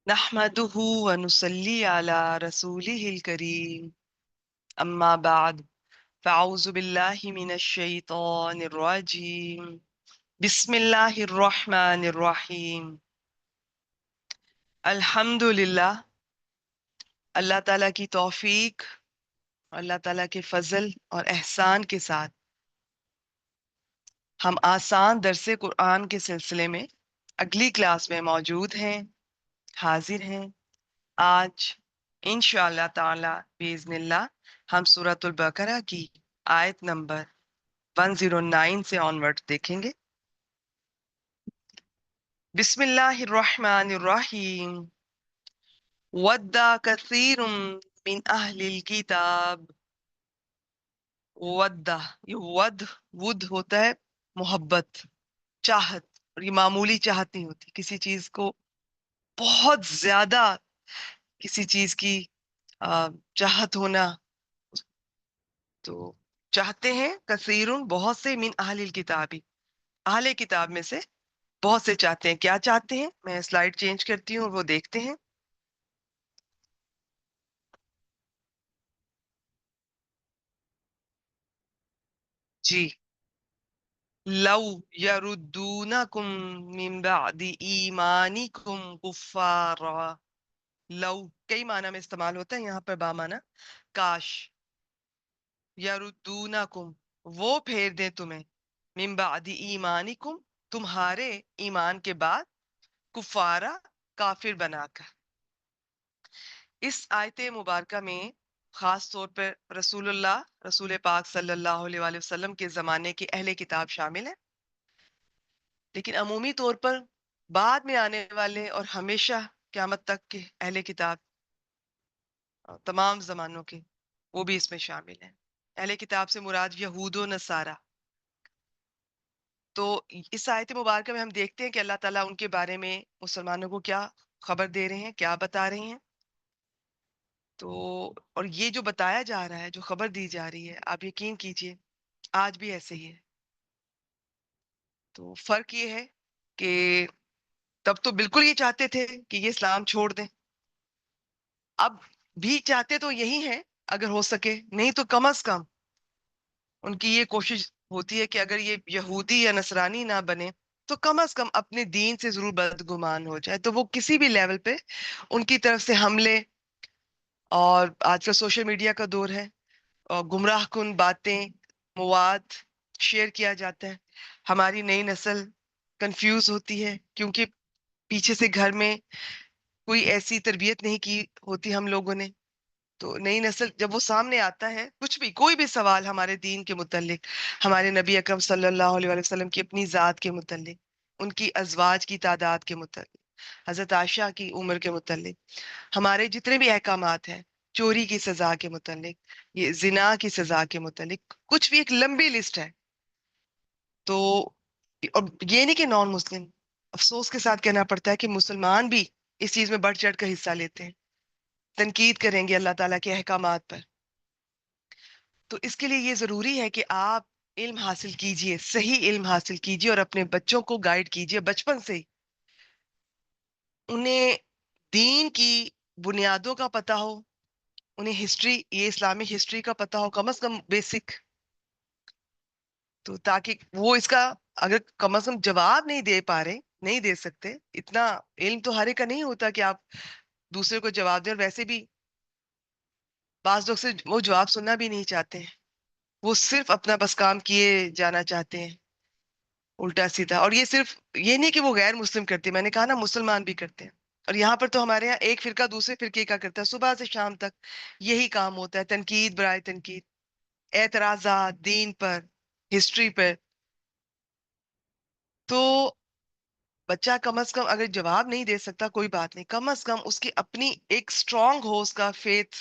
نحمده ونصلي على رسوله الكريم أما بعد فأعوذ بالله من الشيطان الرجيم بسم الله الرحمن الرحيم الحمد للہ اللہ تعالیٰ کی توفیق، اللہ تعالیٰ کے فضل اور احسان کے ساتھ ہم آسان درس قرآن کے سلسلے میں اگلی کلاس میں موجود ہیں، حاضر ہیں۔ آج انشاءاللہ تعالی باذن اللہ ہم سورۃ البقرہ کی آیت نمبر 109 سے آنورڈ دیکھیں گے۔ بسم اللہ الرحمن الرحیم۔ ود کثیر من اہل الکتاب۔ ود، یہ ود ہوتا ہے محبت، چاہت، اور یہ معمولی چاہت نہیں ہوتی، کسی چیز کو بہت زیادہ، کسی چیز کی چاہت ہونا، تو چاہتے ہیں کثیر بہت سے، من اہل الکتابی اہل کتاب میں سے بہت سے چاہتے ہیں۔ کیا چاہتے ہیں؟ میں سلائیڈ چینج کرتی ہوں اور وہ دیکھتے ہیں۔ جی، لو یردونکم من بعد ایمانکم کفارا۔ لو کئی معنی میں استعمال ہوتا ہے، یہاں پر با معنی کاش۔ یردونکم وہ پھیر دیں تمہیں، من بعد ایمانکم تمہارے ایمان کے بعد، کفارا کافر بنا کر۔ اس آیت مبارکہ میں خاص طور پر رسول پاک صلی اللہ علیہ وآلہ وسلم کے زمانے کے اہل کتاب شامل ہیں، لیکن عمومی طور پر بعد میں آنے والے اور ہمیشہ قیامت تک کے اہل کتاب، تمام زمانوں کے، وہ بھی اس میں شامل ہیں۔ اہل کتاب سے مراد یہود و نصارہ۔ تو اس آیت مبارکہ میں ہم دیکھتے ہیں کہ اللہ تعالیٰ ان کے بارے میں مسلمانوں کو کیا خبر دے رہے ہیں، کیا بتا رہے ہیں۔ تو اور یہ جو بتایا جا رہا ہے، جو خبر دی جا رہی ہے، آپ یقین کیجئے آج بھی ایسے ہی ہے۔ تو فرق یہ ہے کہ تب تو بالکل یہ چاہتے تھے کہ یہ اسلام چھوڑ دیں، اب بھی چاہتے تو یہی ہیں اگر ہو سکے، نہیں تو کم از کم ان کی یہ کوشش ہوتی ہے کہ اگر یہ یہودی یا نصرانی نہ بنے تو کم از کم اپنے دین سے ضرور بدگمان ہو جائے۔ تو وہ کسی بھی لیول پہ ان کی طرف سے حملے، اور آج کل سوشل میڈیا کا دور ہے، اور گمراہ کن باتیں، مواد شیئر کیا جاتا ہے۔ ہماری نئی نسل کنفیوز ہوتی ہے کیونکہ پیچھے سے گھر میں کوئی ایسی تربیت نہیں کی ہوتی ہم لوگوں نے۔ تو نئی نسل جب وہ سامنے آتا ہے، کچھ بھی کوئی بھی سوال ہمارے دین کے متعلق، ہمارے نبی اکرم صلی اللہ علیہ وآلہ وسلم کی اپنی ذات کے متعلق، ان کی ازواج کی تعداد کے متعلق، حضرت عائشہ کی عمر کے متعلق، ہمارے جتنے بھی احکامات ہیں، چوری کی سزا کے متعلق، یہ زنا کی سزا کے متعلق، کچھ بھی ایک لمبی لسٹ ہے۔ تو اور یہ نہیں کہ نان مسلم، افسوس کے ساتھ کہنا پڑتا ہے کہ مسلمان بھی اس چیز میں بڑھ چڑھ کر حصہ لیتے ہیں، تنقید کریں گے اللہ تعالیٰ کے احکامات پر۔ تو اس کے لیے یہ ضروری ہے کہ آپ علم حاصل کیجئے، صحیح علم حاصل کیجئے، اور اپنے بچوں کو گائیڈ کیجئے بچپن سے ہی، انہیں دین کی بنیادوں کا پتہ ہو، انہیں ہسٹری، یہ اسلامک ہسٹری کا پتہ ہو، کم از کم بیسک، تو تاکہ وہ اس کا اگر کم از کم جواب نہیں دے پا رہے، نہیں دے سکتے، اتنا علم تو ہر ایک کا نہیں ہوتا کہ آپ دوسرے کو جواب دیں، اور ویسے بھی بعض لوگ سے وہ جواب سننا بھی نہیں چاہتے ہیں، وہ صرف اپنا بس کام کیے جانا چاہتے ہیں الٹا سیدھا۔ اور یہ صرف یہ نہیں کہ وہ غیر مسلم کرتے، میں نے کہا نا مسلمان بھی کرتے ہیں۔ اور یہاں پر تو ہمارے یہاں ایک فرقہ دوسرے فرقے کا کرتا ہے، صبح سے شام تک یہی کام ہوتا ہے، تنقید برائے تنقید، اعتراضات دین پر، ہسٹری پر۔ تو بچہ کم از کم اگر جواب نہیں دے سکتا کوئی بات نہیں، کم از کم اس کی اپنی ایک اسٹرانگ ہو اس کا فیتھ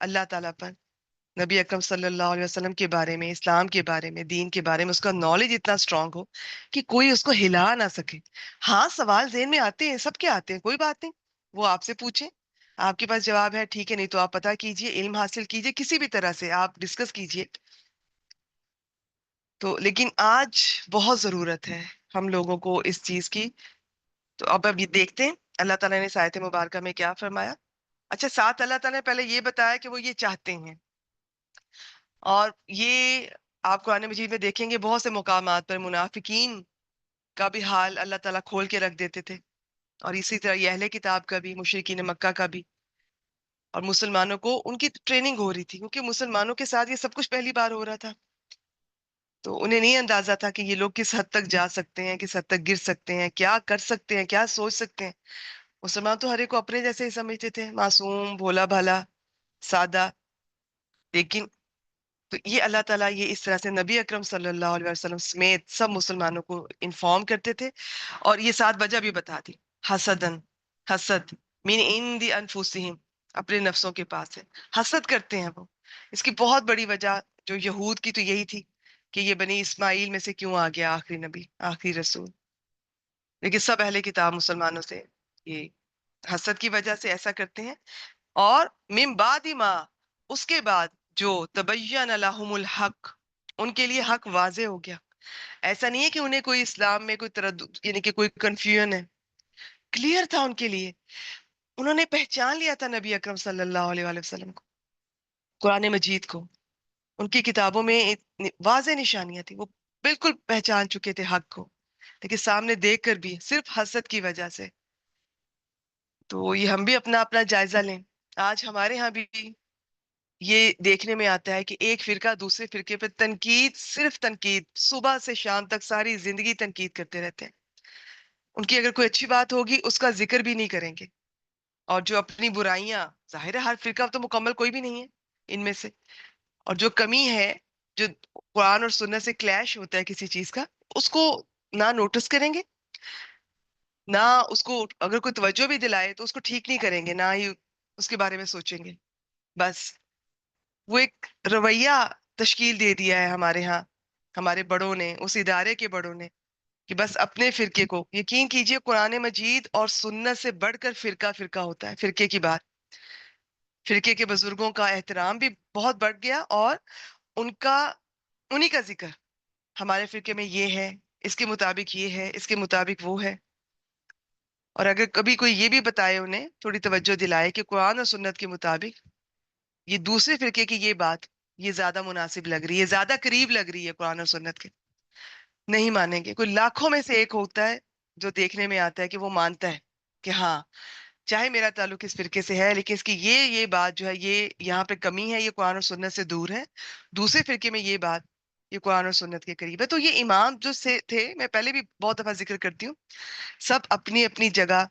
اللہ تعالیٰ پر، نبی اکرم صلی اللہ علیہ وسلم کے بارے میں، اسلام کے بارے میں، دین کے بارے میں اس کا نالج اتنا اسٹرانگ ہو کہ کوئی اس کو ہلا نہ سکے۔ ہاں سوال ذہن میں آتے ہیں، سب کے آتے ہیں، کوئی بات نہیں، وہ آپ سے پوچھیں، آپ کے پاس جواب ہے ٹھیک ہے، نہیں تو آپ پتہ کیجئے، علم حاصل کیجئے، کسی بھی طرح سے آپ ڈسکس کیجئے۔ تو لیکن آج بہت ضرورت ہے ہم لوگوں کو اس چیز کی۔ تو اب یہ دیکھتے ہیں اللہ تعالیٰ نے اس آیت مبارکہ میں کیا فرمایا؟ اچھا، ساتھ اللہ تعالیٰ نے پہلے یہ بتایا کہ وہ یہ چاہتے ہیں، اور یہ آپ قرآن مجید میں دیکھیں گے بہت سے مقامات پر منافقین کا بھی حال اللہ تعالیٰ کھول کے رکھ دیتے تھے، اور اسی طرح یہ اہل کتاب کا بھی، مشرکین مکہ کا بھی، اور مسلمانوں کو ان کی ٹریننگ ہو رہی تھی، کیونکہ مسلمانوں کے ساتھ یہ سب کچھ پہلی بار ہو رہا تھا، تو انہیں نہیں اندازہ تھا کہ یہ لوگ کس حد تک جا سکتے ہیں، کس حد تک گر سکتے ہیں، کیا کر سکتے ہیں، کیا سوچ سکتے ہیں۔ مسلمان تو ہر ایک کو اپنے جیسے ہی سمجھتے تھے، معصوم، بھولا بھالا، سادہ، لیکن تو یہ اللہ تعالیٰ یہ اس طرح سے نبی اکرم صلی اللہ علیہ وسلم سمیت سب مسلمانوں کو انفارم کرتے تھے، اور یہ سات وجہ بھی بتا دی۔ حسدن، حسد من عند انفسہم، اپنے نفسوں کے پاس ہے، حسد کرتے ہیں وہ۔ اس کی بہت بڑی وجہ جو یہود کی تو یہی تھی کہ یہ بنی اسماعیل میں سے کیوں آ گیا آخری نبی، آخری رسول، لیکن سب اہل کتاب مسلمانوں سے یہ حسد کی وجہ سے ایسا کرتے ہیں۔ اور من بعد ما، اس کے بعد جو تبین لہم الحق، ان کے لیے حق واضح ہو گیا۔ ایسا نہیں ہے کہ انہیں کوئی اسلام میں کوئی تردد، یعنی کہ کوئی کنفیوژن ہے، کلیئر تھا ان کے لیے، انہوں نے پہچان لیا تھا نبی اکرم صلی اللہ علیہ وآلہ وسلم کو، قرآن مجید کو، ان کی کتابوں میں واضح نشانیاں تھیں، وہ بالکل پہچان چکے تھے حق کو، لیکن سامنے دیکھ کر بھی صرف حسد کی وجہ سے۔ تو یہ ہم بھی اپنا اپنا جائزہ لیں۔ آج ہمارے ہاں بھی یہ دیکھنے میں آتا ہے کہ ایک فرقہ دوسرے فرقے پہ تنقید، صرف تنقید، صبح سے شام تک ساری زندگی تنقید کرتے رہتے ہیں۔ ان کی اگر کوئی اچھی بات ہوگی اس کا ذکر بھی نہیں کریں گے، اور جو اپنی برائیاں، ظاہر ہے ہر فرقہ تو مکمل کوئی بھی نہیں ہے ان میں سے، اور جو کمی ہے، جو قرآن اور سنت سے کلیش ہوتا ہے کسی چیز کا، اس کو نہ نوٹس کریں گے، نہ اس کو اگر کوئی توجہ بھی دلائے تو اس کو ٹھیک نہیں کریں گے، نہ ہی اس کے بارے میں سوچیں گے۔ بس وہ ایک رویہ تشکیل دے دیا ہے ہمارے ہاں ہمارے بڑوں نے، اس ادارے کے بڑوں نے، کہ بس اپنے فرقے کو، یقین کیجئے قرآن مجید اور سنت سے بڑھ کر فرقہ فرقہ ہوتا ہے، فرقے کی بات، فرقے کے بزرگوں کا احترام بھی بہت بڑھ گیا، اور ان کا، انہی کا ذکر، ہمارے فرقے میں یہ ہے، اس کے مطابق یہ ہے، اس کے مطابق وہ ہے۔ اور اگر کبھی کوئی یہ بھی بتائے، انہیں تھوڑی توجہ دلائے کہ قرآن اور سنت کے مطابق یہ دوسرے فرقے کی یہ بات، یہ زیادہ مناسب لگ رہی ہے، زیادہ قریب لگ رہی ہے قرآن اور سنت کے، نہیں مانیں گے۔ کوئی لاکھوں میں سے ایک ہوتا ہے جو دیکھنے میں آتا ہے کہ وہ مانتا ہے کہ ہاں، چاہے میرا تعلق اس فرقے سے ہے، لیکن اس کی یہ بات جو ہے، یہ یہاں پہ کمی ہے، یہ قرآن اور سنت سے دور ہے، دوسرے فرقے میں یہ بات، یہ قرآن اور سنت کے قریب ہے۔ تو یہ امام جو سے تھے، میں پہلے بھی بہت دفعہ ذکر کرتی ہوں، سب اپنی اپنی جگہ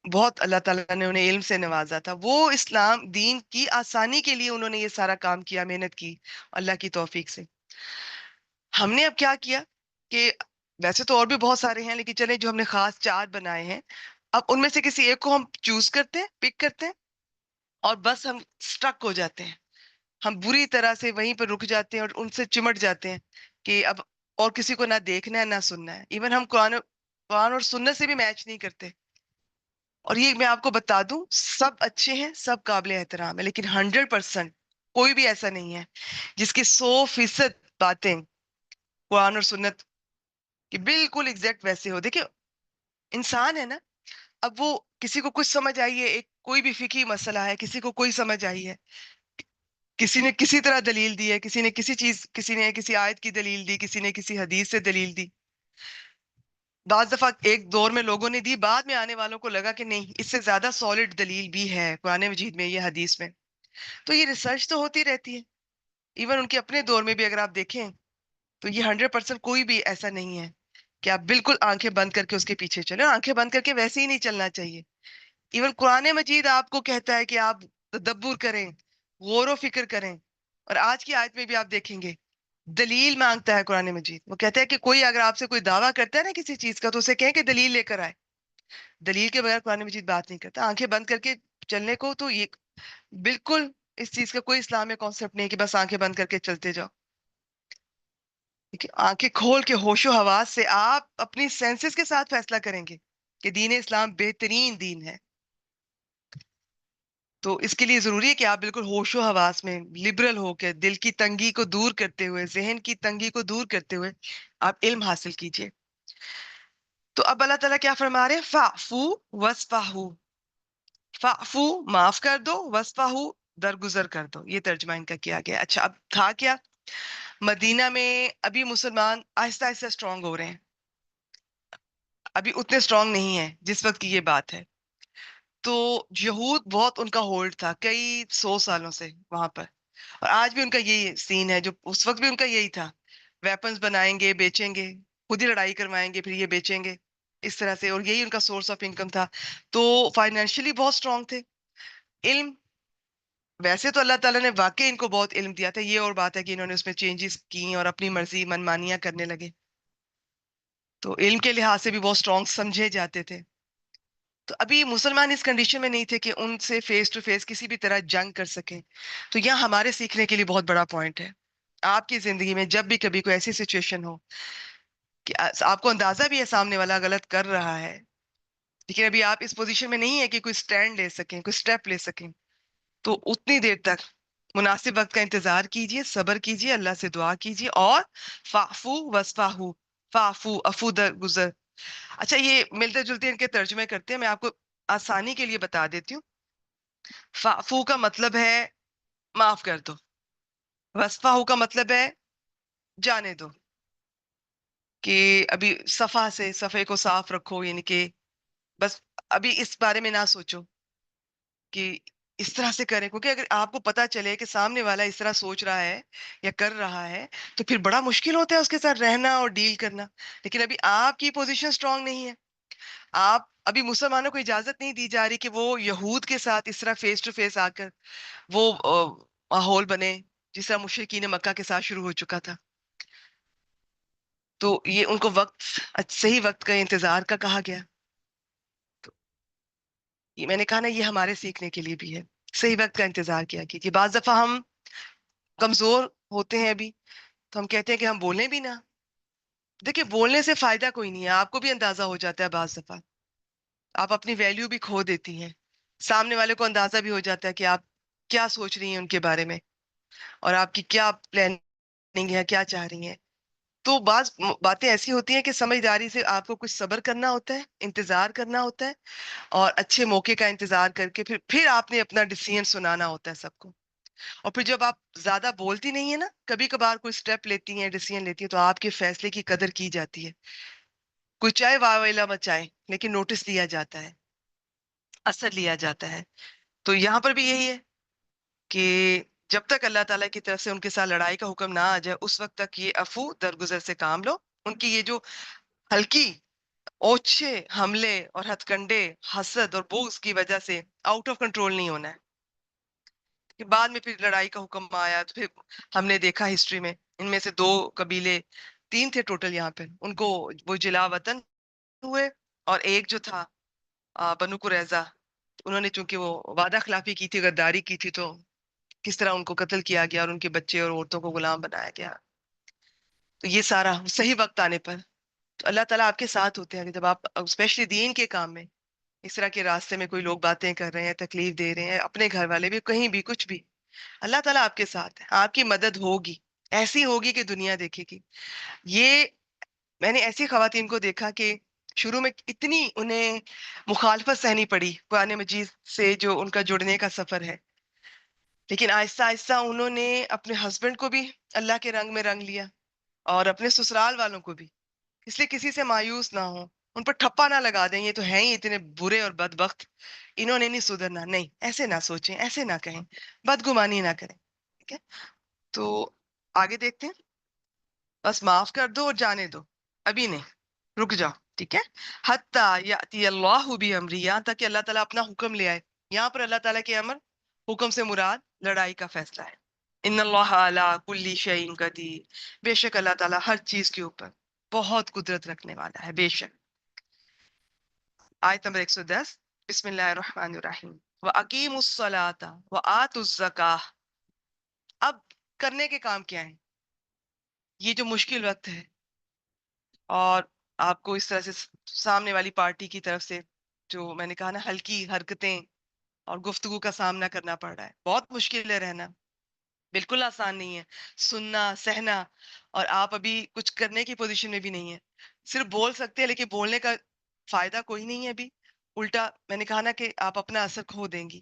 بہت اللہ تعالیٰ نے انہیں علم سے نوازا تھا، وہ اسلام دین کی آسانی کے لیے انہوں نے یہ سارا کام کیا، محنت کی اللہ کی توفیق سے۔ ہم نے اب کیا کیا کہ ویسے تو اور بھی بہت سارے ہیں، لیکن چلیں جو ہم نے خاص چار بنائے ہیں، اب ان میں سے کسی ایک کو ہم چوز کرتے ہیں، پک کرتے ہیں، اور بس ہم سٹک ہو جاتے ہیں، ہم بری طرح سے وہیں پر رک جاتے ہیں اور ان سے چمٹ جاتے ہیں کہ اب اور کسی کو نہ دیکھنا ہے نہ سننا ہے، ایون ہم قرآن اور سنت سے بھی میچ نہیں کرتے۔ اور یہ میں آپ کو بتا دوں، سب اچھے ہیں، سب قابل احترام ہے، لیکن 100% کوئی بھی ایسا نہیں ہے جس کی 100% باتیں قرآن اور سنت کی بالکل ایگزیکٹ ویسے ہو۔ دیکھیں، انسان ہے نا، اب وہ کسی کو کچھ سمجھ آئی ہے، ایک کوئی بھی فقہی مسئلہ ہے، کسی کو کوئی سمجھ آئی ہے، کسی نے کسی طرح دلیل دی ہے، کسی نے کسی چیز، کسی نے کسی آیت کی دلیل دی، کسی نے کسی حدیث سے دلیل دی، بعض دفعہ ایک دور میں لوگوں نے دی، بعد میں آنے والوں کو لگا کہ نہیں، اس سے زیادہ سالڈ دلیل بھی ہے قرآن مجید میں، یہ حدیث میں۔ تو یہ ریسرچ تو ہوتی رہتی ہے، ایون ان کے اپنے دور میں بھی اگر آپ دیکھیں تو یہ 100% کوئی بھی ایسا نہیں ہے کہ آپ بالکل آنکھیں بند کر کے اس کے پیچھے چلیں، آنکھیں بند کر کے ویسے ہی نہیں چلنا چاہیے۔ ایون قرآن مجید آپ کو کہتا ہے کہ آپ تدبر کریں، غور و فکر کریں، اور آج کی آیت میں بھی آپ دیکھیں گے دلیل مانگتا ہے قرآن مجید، وہ کہتا ہے کہ کوئی اگر آپ سے کوئی دعویٰ کرتا ہے نا کسی چیز کا، تو اسے کہیں کہ دلیل لے کر آئے، دلیل کے بغیر قرآن مجید بات نہیں کرتا۔ آنکھیں بند کر کے چلنے کو تو یہ بالکل، اس چیز کا کوئی اسلام میں کانسیپٹ نہیں ہے کہ بس آنکھیں بند کر کے چلتے جاؤ۔ آنکھیں کھول کے ہوش و حواس سے آپ اپنی سینسز کے ساتھ فیصلہ کریں گے کہ دین اسلام بہترین دین ہے۔ تو اس کے لیے ضروری ہے کہ آپ بالکل ہوش و حواس میں لبرل ہو کے، دل کی تنگی کو دور کرتے ہوئے، ذہن کی تنگی کو دور کرتے ہوئے آپ علم حاصل کیجئے۔ تو اب اللہ تعالیٰ کیا فرما رہے ہیں؟ فَعْفُو وَاسْفَحُوا، فَعْفُو معاف کر دو، وَاسْفَحُوا درگزر کر دو، یہ ترجمہ ان کا کیا گیا. اچھا اب تھا کیا؟ مدینہ میں ابھی مسلمان آہستہ آہستہ اسٹرانگ ہو رہے ہیں، ابھی اتنے اسٹرانگ نہیں ہیں جس وقت کی یہ بات ہے. تو یہود بہت ان کا ہولڈ تھا کئی 100 سالوں سے وہاں پر، اور آج بھی ان کا یہی سین ہے، جو اس وقت بھی ان کا یہی تھا. ویپنز بنائیں گے، بیچیں گے، خود ہی لڑائی کروائیں گے، پھر یہ بیچیں گے اس طرح سے، اور یہی ان کا سورس آف انکم تھا. تو فائنینشلی بہت اسٹرانگ تھے. علم، ویسے تو اللہ تعالیٰ نے واقعی ان کو بہت علم دیا تھا، یہ اور بات ہے کہ انہوں نے اس میں چینجز کی اور اپنی مرضی منمانیاں کرنے لگے. تو علم کے لحاظ سے بھی بہت اسٹرانگ سمجھے جاتے تھے. تو ابھی مسلمان اس کنڈیشن میں نہیں تھے کہ ان سے فیس ٹو فیس کسی بھی طرح جنگ کر سکیں. تو یہاں ہمارے سیکھنے کے لیے بہت بڑا پوائنٹ ہے. آپ کی زندگی میں جب بھی کبھی کوئی ایسی سچویشن ہو کہ آپ کو اندازہ بھی ہے سامنے والا غلط کر رہا ہے، لیکن ابھی آپ اس پوزیشن میں نہیں ہے کہ کوئی سٹینڈ لے سکیں، کوئی سٹیپ لے سکیں، تو اتنی دیر تک مناسب وقت کا انتظار کیجئے، صبر کیجئے، اللہ سے دعا کیجئے، اور فَعْفُو وَاسْفَحُوا، فَعْفُو عفو درگزر. اچھا یہ ملتے جلتے ان کے ترجمے کرتے ہیں، میں آپ کو آسانی کے لیے بتا دیتی ہوں. فَعْفُو کا مطلب ہے معاف کر دو، وَاسْفَحُوا کا مطلب ہے جانے دو، کہ ابھی صفحے کو صاف رکھو، یعنی کہ بس ابھی اس بارے میں نہ سوچو کہ اس طرح سے کریں، کیونکہ اگر آپ کو پتا چلے کہ سامنے والا اس طرح سوچ رہا ہے یا کر رہا ہے تو پھر بڑا مشکل ہوتا ہے اس کے ساتھ رہنا اور ڈیل کرنا. لیکن ابھی آپ کی پوزیشن سٹرانگ نہیں ہے، آپ ابھی مسلمانوں کو اجازت نہیں دی جا رہی کہ وہ یہود کے ساتھ اس طرح فیس ٹو فیس آ کر وہ ماحول بنے جس طرح مشرکین مکہ کے ساتھ شروع ہو چکا تھا. تو یہ ان کو صحیح وقت کا انتظار کا کہا گیا. تو یہ میں نے کہا نا، یہ ہمارے سیکھنے کے لیے بھی ہے، صحیح وقت کا انتظار کیا کیجیے. بعض دفعہ ہم کمزور ہوتے ہیں ابھی، تو ہم کہتے ہیں کہ ہم بولیں بھی نہ. دیکھیں بولنے سے فائدہ کوئی نہیں ہے، آپ کو بھی اندازہ ہو جاتا ہے بعض دفعہ، آپ اپنی ویلیو بھی کھو دیتی ہیں، سامنے والے کو اندازہ بھی ہو جاتا ہے کہ آپ کیا سوچ رہی ہیں ان کے بارے میں، اور آپ کی کیا پلاننگ ہے، کیا چاہ رہی ہیں. تو بعض باتیں ایسی ہوتی ہیں کہ سمجھداری سے آپ کو کچھ صبر کرنا ہوتا ہے، انتظار کرنا ہوتا ہے، اور اچھے موقع کا انتظار کر کے پھر آپ نے اپنا ڈیسیژن سنانا ہوتا ہے سب کو. اور پھر جب آپ زیادہ بولتی نہیں ہے نا، کبھی کبھار کوئی سٹیپ لیتی ہیں، ڈیسیژن لیتی ہیں، تو آپ کے فیصلے کی قدر کی جاتی ہے. کوئی چاہے واہ ویلا مچائے، لیکن نوٹس لیا جاتا ہے، اثر لیا جاتا ہے. تو یہاں پر بھی یہی ہے کہ جب تک اللہ تعالیٰ کی طرف سے ان کے ساتھ لڑائی کا حکم نہ آ جائے، اس وقت تک یہ عفو درگزر سے کام لو. ان کی یہ جو ہلکی اوچھے حملے اور ہتھ کنڈے حسد اور بغض کی وجہ سے آؤٹ آف کنٹرول نہیں ہونا ہے. کہ بعد میں پھر لڑائی کا حکم آیا تو پھر ہم نے دیکھا ہسٹری میں، ان میں سے 2 قبیلے، 3 تھے ٹوٹل یہاں پہ، ان کو وہ جلا وطن ہوئے، اور ایک جو تھا بنو قریظہ، انہوں نے چونکہ وہ وعدہ خلافی کی تھی، غداری کی تھی، تو کس طرح ان کو قتل کیا گیا اور ان کے بچے اور عورتوں کو غلام بنایا گیا. تو یہ سارا صحیح وقت آنے پر تو اللہ تعالیٰ آپ کے ساتھ ہوتے ہیں کہ جب آپ اسپیشلی دین کے کام میں اس طرح کے راستے میں کوئی لوگ باتیں کر رہے ہیں، تکلیف دے رہے ہیں، اپنے گھر والے بھی، کہیں بھی کچھ بھی، اللہ تعالیٰ آپ کے ساتھ ہے، آپ کی مدد ہوگی، ایسی ہوگی کہ دنیا دیکھے گی. یہ میں نے ایسی خواتین کو دیکھا کہ شروع میں اتنی انہیں مخالفت سہنی پڑی قرآن مجید سے جو ان کا جڑنے کا سفر ہے، لیکن آہستہ آہستہ انہوں نے اپنے ہسبینڈ کو بھی اللہ کے رنگ میں رنگ لیا، اور اپنے سسرال والوں کو بھی، اس لیے کسی سے مایوس نہ ہو، ان پر ٹھپا نہ لگا دیں یہ تو ہیں ہی اتنے برے اور بدبخت، انہوں نے نہیں سدھرنا. نہیں، ایسے نہ سوچیں، ایسے نہ کہیں، بدگمانی نہ کریں. ٹھیک ہے، تو آگے دیکھتے ہیں. بس معاف کر دو اور جانے دو، ابھی نہیں، رک جاؤ. ٹھیک ہے، حتیٰ یاتی اللہ بامری، یہاں تک کہ اللہ تعالیٰ اپنا حکم لے آئے. یہاں پر اللہ تعالیٰ کے امر، حکم سے مراد لڑائی کا فیصلہ ہے. ان اللہ علی کل شیء قدیر، بے شک اللہ تعالیٰ ہر چیز کے اوپر بہت قدرت رکھنے والا ہے، بے شک. آیت نمبر 110، بسم اللہ الرحمن الرحیم. وَأَقِیمُوا الصَّلَاةَ وَآتُوا الزَّکَاةَ. اب کرنے کے کام کیا ہیں؟ یہ جو مشکل وقت ہے، اور آپ کو اس طرح سے سامنے والی پارٹی کی طرف سے جو میں نے کہا نا ہلکی حرکتیں اور گفتگو کا سامنا کرنا پڑ رہا ہے، بہت مشکل ہے رہنا، بالکل آسان نہیں ہے سننا سہنا. اور آپ ابھی کچھ کرنے کی پوزیشن میں بھی نہیں ہے، صرف بول سکتے ہیں لیکن بولنے کا فائدہ کوئی نہیں ہے ابھی، الٹا میں نے کہا نا کہ آپ اپنا اثر کھو دیں گی.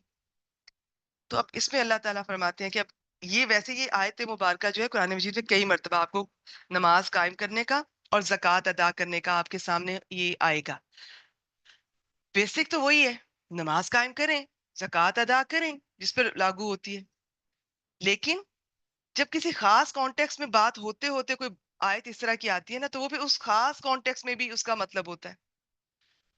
تو اب اس میں اللہ تعالیٰ فرماتے ہیں کہ اب یہ ویسے یہ آیت مبارکہ جو ہے قرآن مجید میں کئی مرتبہ آپ کو نماز قائم کرنے کا اور زکوٰۃ ادا کرنے کا آپ کے سامنے یہ آئے گا. بیسک تو وہی ہے، نماز قائم کریں، زکوٰۃ ادا کریں، جس پر لاگو ہوتی ہے. لیکن جب کسی خاص کانٹیکس میں بات ہوتے ہوتے کوئی آیت اس طرح کی آتی ہے نا، تو وہ پھر اس خاص کانٹیکس میں بھی اس کا مطلب ہوتا ہے.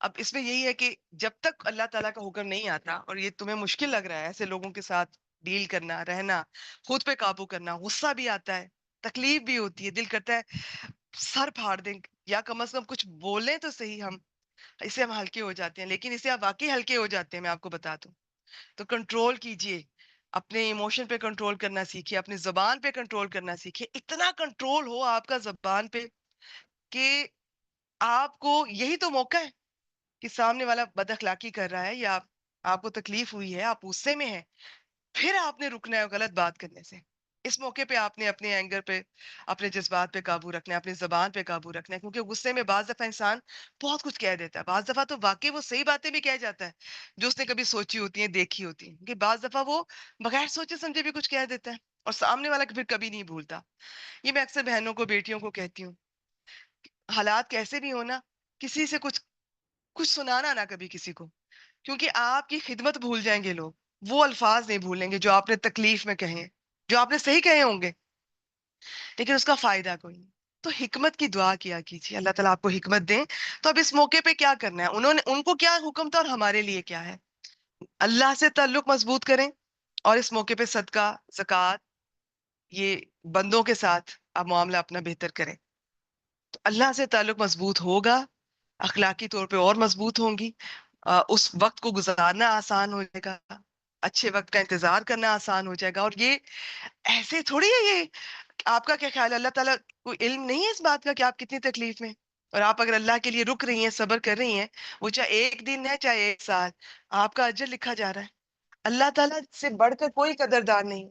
اب اس میں یہی ہے کہ جب تک اللہ تعالیٰ کا حکم نہیں آتا اور یہ تمہیں مشکل لگ رہا ہے ایسے لوگوں کے ساتھ ڈیل کرنا، رہنا، خود پہ قابو کرنا، غصہ بھی آتا ہے، تکلیف بھی ہوتی ہے، دل کرتا ہے سر پھاڑ دیں، یا کم از کم کچھ بولیں تو صحیح. ہم اسے ہم ہلکے ہو جاتے ہیں، لیکن اسے آپ واقعی ہلکے ہو جاتے ہیں، میں آپ کو بتا دوں. تو کنٹرول کیجئے، اپنے ایموشن پہ کنٹرول کرنا سیکھیے، اپنی زبان پہ کنٹرول کرنا سیکھیے. اتنا کنٹرول ہو آپ کا زبان پہ کہ آپ کو یہی تو موقع ہے کہ سامنے والا بد اخلاقی کر رہا ہے یا آپ کو تکلیف ہوئی ہے، آپ غصے میں ہیں، پھر آپ نے رکنا ہے غلط بات کرنے سے. اس موقع پہ آپ نے اپنے اینگر پہ، اپنے جذبات پہ قابو رکھنا ہے، اپنی زبان پہ قابو رکھنا ہے. کیونکہ غصے میں بعض دفعہ انسان بہت کچھ کہہ دیتا ہے، بعض دفعہ تو واقعی وہ صحیح باتیں بھی کہہ جاتا ہے جو اس نے کبھی سوچی ہوتی ہیں، دیکھی ہوتی ہیں. کہ بعض دفعہ وہ بغیر سوچے سمجھے بھی کچھ کہہ دیتا ہے اور سامنے والا پھر کبھی نہیں بھولتا. یہ میں اکثر بہنوں کو، بیٹیوں کو کہتی ہوں، حالات کیسے بھی ہونا، کسی سے کچھ کچھ سنانا نہ کبھی کسی کو. کیونکہ آپ کی خدمت بھول جائیں گے لوگ، وہ الفاظ نہیں بھولیں گے جو آپ نے تکلیف میں کہے، جو آپ نے صحیح کہے ہوں گے لیکن اس کا فائدہ کوئی نہیں. تو حکمت کی دعا کیا کیجیے، اللہ تعالیٰ آپ کو حکمت دیں. تو اب اس موقع پہ کیا کرنا ہے، ان کو کیا حکم تھا اور ہمارے لیے کیا ہے. اللہ سے تعلق مضبوط کریں، اور اس موقع پہ صدقہ، زکوٰۃ، یہ بندوں کے ساتھ آپ معاملہ اپنا بہتر کریں. تو اللہ سے تعلق مضبوط ہوگا، اخلاقی طور پہ اور مضبوط ہوں گی. اس وقت کو گزارنا آسان ہو جائے گا، اچھے وقت کا انتظار کرنا آسان ہو جائے گا. اور یہ ایسے تھوڑی ہے، یہ آپ کا کیا خیال ہے، اللہ تعالیٰ کو علم نہیں ہے اس بات کا کہ آپ کتنی تکلیف میں، اور آپ اگر اللہ کے لیے رک رہی ہیں، صبر کر رہی ہیں، وہ چاہے ایک دن ہے چاہے ایک سال، آپ کا اجر لکھا جا رہا ہے. اللہ تعالیٰ سے بڑھ کر کوئی قدردان نہیں.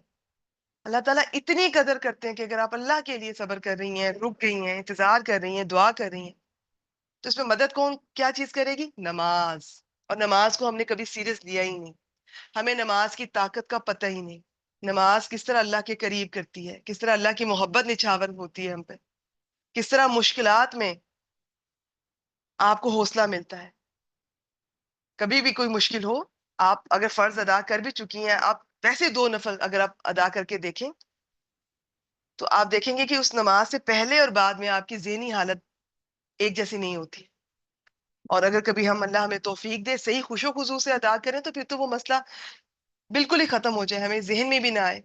اللہ تعالیٰ اتنی قدر کرتے ہیں کہ اگر آپ اللہ کے لیے صبر کر رہی ہیں، رک گئی ہیں، انتظار کر رہی ہیں، دعا کر رہی ہیں، تو اس میں مدد کون کیا چیز کرے گی؟ نماز. اور نماز کو ہم نے کبھی سیریس لیا ہی نہیں، ہمیں نماز کی طاقت کا پتہ ہی نہیں. نماز کس طرح اللہ کے قریب کرتی ہے، کس طرح اللہ کی محبت نچھاور ہوتی ہے ہم پہ، کس طرح مشکلات میں آپ کو حوصلہ ملتا ہے. کبھی بھی کوئی مشکل ہو، آپ اگر فرض ادا کر بھی چکی ہیں، آپ ویسے 2 نفل اگر آپ ادا کر کے دیکھیں تو آپ دیکھیں گے کہ اس نماز سے پہلے اور بعد میں آپ کی ذہنی حالت ایک جیسی نہیں ہوتی. اور اگر کبھی اللہ ہمیں توفیق دے صحیح خوش و خضوع سے ادا کریں تو پھر تو وہ مسئلہ بالکل ہی ختم ہو جائے، ہمیں ذہن میں بھی نہ آئے.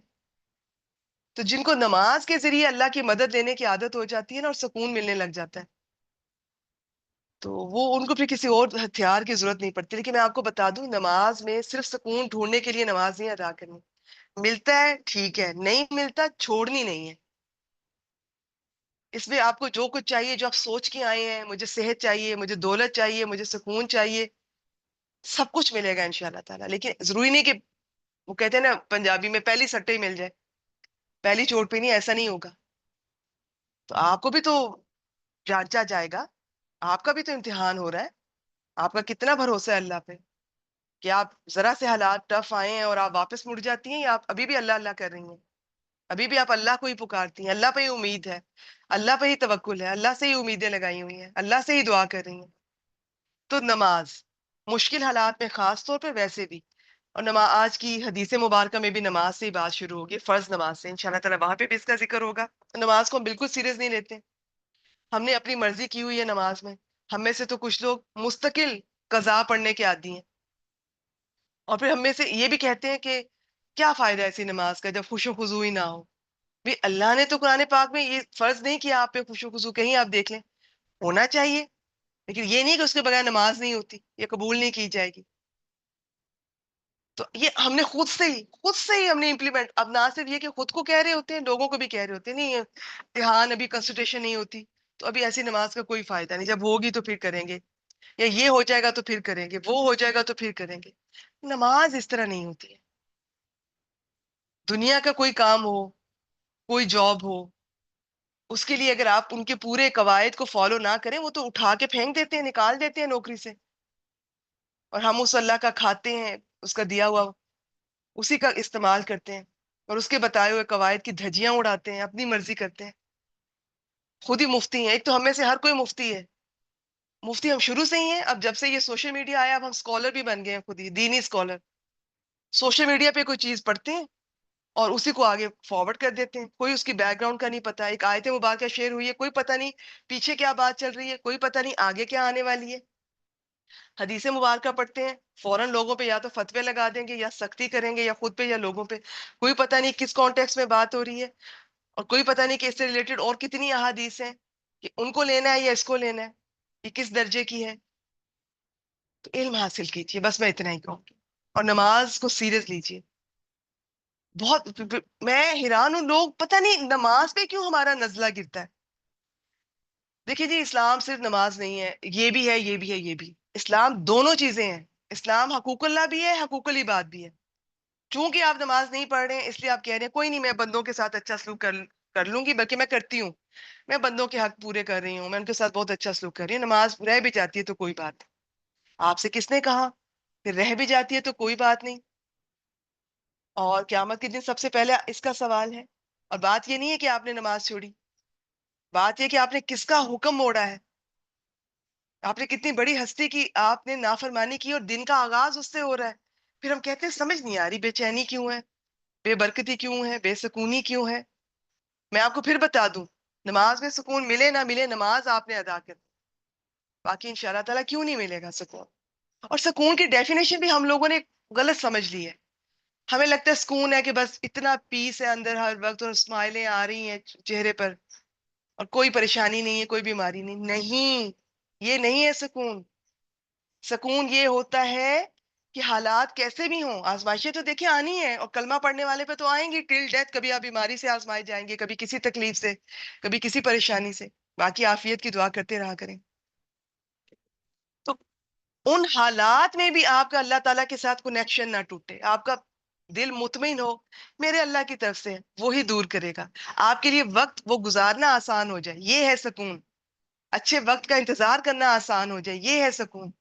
تو جن کو نماز کے ذریعے اللہ کی مدد لینے کی عادت ہو جاتی ہے نا، اور سکون ملنے لگ جاتا ہے، تو وہ ان کو پھر کسی اور ہتھیار کی ضرورت نہیں پڑتی. لیکن میں آپ کو بتا دوں، نماز میں صرف سکون ڈھونڈنے کے لیے نماز نہیں ادا کرنی. ملتا ہے ٹھیک ہے، نہیں ملتا چھوڑنی نہیں ہے. اس میں آپ کو جو کچھ چاہیے، جو آپ سوچ کے آئے ہیں، مجھے صحت چاہیے، مجھے دولت چاہیے، مجھے سکون چاہیے، سب کچھ ملے گا انشاءاللہ تعالیٰ. لیکن ضروری نہیں کہ وہ کہتے ہیں نا پنجابی میں پہلی سٹے ہی مل جائے، پہلی چوٹ پہ نہیں، ایسا نہیں ہوگا. تو آپ کو بھی تو جانچا جائے گا، آپ کا بھی تو امتحان ہو رہا ہے. آپ کا کتنا بھروسہ ہے اللہ پہ کہ آپ ذرا سے حالات ٹف آئے ہیں اور آپ واپس مڑ جاتی ہیں، یا آپ ابھی بھی اللہ اللہ کر رہی ہیں، ابھی بھی آپ اللہ کو ہی پکارتی ہیں، اللہ پہ ہی امید ہے، اللہ پہ ہی توکل ہے، اللہ سے ہی امیدیں لگائی ہوئی ہیں، اللہ سے ہی دعا کر رہی ہیں. تو نماز مشکل حالات میں خاص طور پہ ویسے بھی، اور نماز آج کی حدیث مبارکہ میں بھی نماز سے ہی بات شروع ہوگی، فرض نماز سے انشاءاللہ تعالیٰ وہاں پہ بھی اس کا ذکر ہوگا. نماز کو ہم بالکل سیریس نہیں لیتے، ہم نے اپنی مرضی کی ہوئی ہے نماز میں. ہم میں سے تو کچھ لوگ مستقل قضا پڑھنے کے عادی ہیں، اور پھر ہم میں سے یہ بھی کہتے ہیں کہ کیا فائدہ ایسی نماز کا جب خوش و خضوع ہی نہ ہو. بھی اللہ نے تو قرآن پاک میں یہ فرض نہیں کیا آپ پہ خوش و خضوع، کہیں آپ دیکھ لیں، ہونا چاہیے، لیکن یہ نہیں کہ اس کے بغیر نماز نہیں ہوتی، یہ قبول نہیں کی جائے گی. تو یہ ہم نے خود سے ہی ہم نے امپلیمنٹ، اب نہ صرف یہ کہ خود کو کہہ رہے ہوتے ہیں، لوگوں کو بھی کہہ رہے ہوتے ہیں، نہیں دھیان ابھی کنسنٹریشن نہیں ہوتی تو ابھی ایسی نماز کا کوئی فائدہ نہیں، جب ہوگی تو پھر کریں گے، یا یہ ہو جائے گا تو پھر کریں گے، وہ ہو جائے گا تو پھر کریں گے. نماز اس طرح نہیں ہوتی ہے. دنیا کا کوئی کام ہو، کوئی جاب ہو، اس کے لیے اگر آپ ان کے پورے قواعد کو فالو نہ کریں، وہ تو اٹھا کے پھینک دیتے ہیں، نکال دیتے ہیں نوکری سے، اور ہم اس اللہ کا کھاتے ہیں، اس کا دیا ہوا اسی کا استعمال کرتے ہیں، اور اس کے بتائے ہوئے قواعد کی دھجیاں اڑاتے ہیں، اپنی مرضی کرتے ہیں، خود ہی مفتی ہیں۔ ایک تو ہم میں سے ہر کوئی مفتی ہے، مفتی ہم شروع سے ہی ہیں، اب جب سے یہ سوشل میڈیا آیا اب ہم اسکالر بھی بن گئے ہیں، خود ہی دینی اسکالر، سوشل میڈیا پہ کوئی چیز پڑھتے ہیں اور اسی کو آگے فارورڈ کر دیتے ہیں، کوئی اس کی بیک گراؤنڈ کا نہیں پتا، ایک آیت مبارکہ شیئر ہوئی ہے، کوئی پتہ نہیں پیچھے کیا بات چل رہی ہے، کوئی پتہ نہیں آگے کیا آنے والی ہے، حدیث مبارکہ پڑھتے ہیں، فوراً لوگوں پہ یا تو فتوے لگا دیں گے یا سختی کریں گے، یا خود پہ یا لوگوں پہ، کوئی پتہ نہیں کس کانٹیکس میں بات ہو رہی ہے، اور کوئی پتہ نہیں کہ اس سے ریلیٹڈ اور کتنی احادیث ہیں کہ ان کو لینا ہے یا اس کو لینا ہے، یہ کس درجے کی ہے۔ تو علم حاصل کیجیے، بس میں اتنا ہی کہوں گی، اور نماز کو سیریس لیجیے۔ بہت میں حیران ہوں، لوگ پتہ نہیں نماز پہ کیوں ہمارا نزلہ گرتا ہے۔ دیکھیے جی، اسلام صرف نماز نہیں ہے، یہ بھی ہے، یہ بھی ہے، یہ بھی، اسلام دونوں چیزیں ہیں، اسلام حقوق اللہ بھی ہے، حقوق العباد بھی ہے۔ چونکہ آپ نماز نہیں پڑھ رہے ہیں اس لیے آپ کہہ رہے ہیں کوئی نہیں، میں بندوں کے ساتھ اچھا سلوک کر لوں گی، بلکہ میں کرتی ہوں، میں بندوں کے حق پورے کر رہی ہوں، میں ان کے ساتھ بہت اچھا سلوک کر رہی ہوں، نماز رہ بھی جاتی ہے تو کوئی بات نہیں۔ آپ سے کس نے کہا؟ پھر رہ بھی جاتی ہے تو کوئی بات نہیں، اور قیامت کے دن سب سے پہلے اس کا سوال ہے۔ اور بات یہ نہیں ہے کہ آپ نے نماز چھوڑی، بات یہ کہ آپ نے کس کا حکم موڑا ہے، آپ نے کتنی بڑی ہستی کی آپ نے نافرمانی کی، اور دن کا آغاز اس سے ہو رہا ہے، پھر ہم کہتے ہیں سمجھ نہیں آ رہی، بے چینی کیوں ہے، بے برکتی کیوں ہے، بے سکونی کیوں ہے۔ میں آپ کو پھر بتا دوں، نماز میں سکون ملے نہ ملے، نماز آپ نے ادا کر، باقی انشاءاللہ تعالیٰ کیوں نہیں ملے گا سکون۔ اور سکون کی ڈیفینیشن بھی ہم لوگوں نے غلط سمجھ لی ہے، ہمیں لگتا ہے سکون ہے کہ بس اتنا پیس ہے اندر ہر وقت، اور اسمائلیں آ رہی ہیں چہرے پر، اور کوئی پریشانی نہیں ہے، کوئی بیماری نہیں، نہیں، یہ نہیں ہے سکون۔ سکون یہ ہوتا ہے کہ حالات کیسے بھی ہوں، آزمائشیں تو دیکھیں آنی ہیں، اور کلمہ پڑھنے والے پہ تو آئیں گی ٹل ڈیتھ، کبھی آپ بیماری سے آزمائے جائیں گے، کبھی کسی تکلیف سے، کبھی کسی پریشانی سے، باقی عافیت کی دعا کرتے رہا کریں۔ تو ان حالات میں بھی آپ کا اللہ تعالیٰ کے ساتھ کنیکشن نہ ٹوٹے، آپ کا دل مطمئن ہو میرے اللہ کی طرف سے، وہی دور کرے گا آپ کے لیے، وقت وہ گزارنا آسان ہو جائے، یہ ہے سکون، اچھے وقت کا انتظار کرنا آسان ہو جائے، یہ ہے سکون،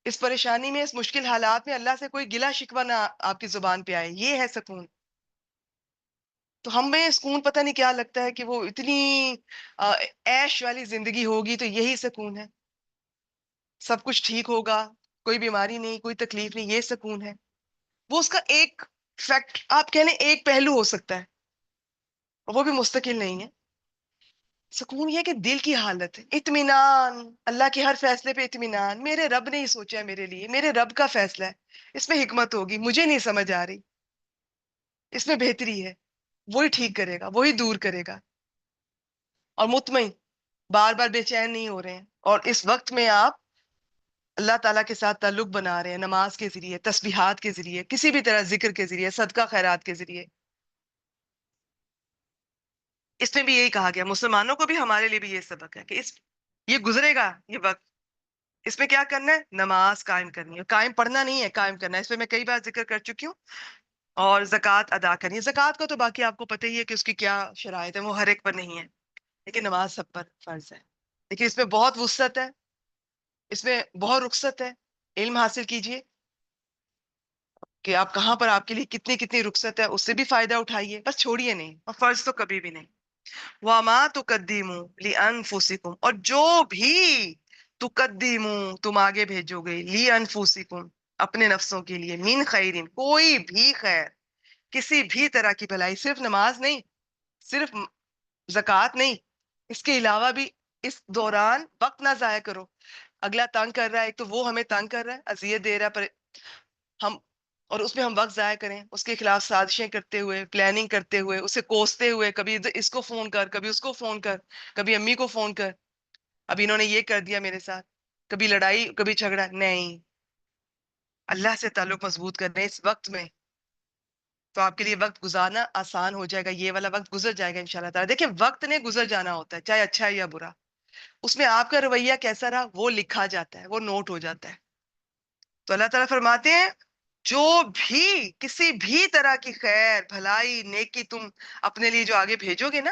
اس پریشانی میں، اس مشکل حالات میں اللہ سے کوئی گلہ شکوہ نہ آپ کی زبان پہ آئے، یہ ہے سکون۔ تو ہمیں سکون پتہ نہیں کیا لگتا ہے کہ وہ اتنی عیش والی زندگی ہوگی تو یہی سکون ہے، سب کچھ ٹھیک ہوگا، کوئی بیماری نہیں، کوئی تکلیف نہیں، یہ سکون ہے۔ وہ اس کا ایک فیکٹ آپ کہنے ایک پہلو ہو سکتا ہے، اور وہ بھی مستقل نہیں ہے۔ سکون یہ کہ دل کی حالت ہے، اطمینان، اللہ کے ہر فیصلے پہ اطمینان، میرے رب نے ہی سوچا ہے میرے لیے، میرے رب کا فیصلہ ہے، اس میں حکمت ہوگی، مجھے نہیں سمجھ آ رہی، اس میں بہتری ہے، وہی ٹھیک کرے گا، وہی دور کرے گا، اور مطمئن، بار بار بے چین نہیں ہو رہے ہیں، اور اس وقت میں آپ اللہ تعالیٰ کے ساتھ تعلق بنا رہے ہیں، نماز کے ذریعے، تسبیحات کے ذریعے، کسی بھی طرح ذکر کے ذریعے، صدقہ خیرات کے ذریعے۔ اس میں بھی یہی کہا گیا، مسلمانوں کو بھی، ہمارے لیے بھی یہ سبق ہے کہ یہ گزرے گا یہ وقت، اس میں کیا کرنا ہے، نماز قائم کرنی ہے، قائم پڑھنا نہیں ہے، قائم کرنا ہے، اس پہ میں کئی بار ذکر کر چکی ہوں، اور زکوٰۃ ادا کرنی ہے۔ زکوٰۃ کو تو باقی آپ کو پتہ ہی ہے کہ اس کی کیا شرائط ہے، وہ ہر ایک پر نہیں ہے، لیکن نماز سب پر فرض ہے۔ لیکن اس میں بہت وسعت ہے، اس میں بہت رخصت ہے، علم حاصل کیجئے کہ آپ کہاں پر آپ کے لیے کتنی کتنی رخصت ہے، اس سے بھی فائدہ اٹھائیے، بس چھوڑیے نہیں، اور فرض تو کبھی بھی نہیں۔ وَمَا تُقَدِّمُوا لِأَنفُسِكُمْ، اور جو بھی تقدموا تم آگے بھیجو گے، لِأَنفُسِكُمْ اپنے نفسوں کے لیے، من خیرن کوئی بھی خیر، کسی بھی طرح کی بھلائی، صرف نماز نہیں، صرف زکوٰۃ نہیں، اس کے علاوہ بھی اس دوران وقت نہ ضائع کرو۔ اگلا تنگ کر رہا ہے، ایک تو وہ ہمیں تنگ کر رہا ہے، اذیت دے رہا ہے، پر ہم، اور اس میں ہم وقت ضائع کریں، اس کے خلاف سازشیں کرتے ہوئے، پلاننگ کرتے ہوئے، اسے کوستے ہوئے، کبھی اس کو فون کر، کبھی اس کو فون کر، کبھی امی کو فون کر، اب انہوں نے یہ کر دیا میرے ساتھ، کبھی لڑائی، کبھی جھگڑا، نہیں، اللہ سے تعلق مضبوط کرنے اس وقت میں، تو آپ کے لیے وقت گزارنا آسان ہو جائے گا، یہ والا وقت گزر جائے گا انشاءاللہ تعالیٰ۔ دیکھیں وقت نے گزر جانا ہوتا ہے، چاہے اچھا ہے یا برا، اس میں آپ کا رویہ کیسا رہا وہ لکھا جاتا ہے، وہ نوٹ ہو جاتا ہے۔ تو اللہ تعالیٰ فرماتے ہیں جو بھی کسی بھی طرح کی خیر، بھلائی، نیکی تم اپنے لیے جو آگے بھیجو گے نا،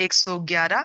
111,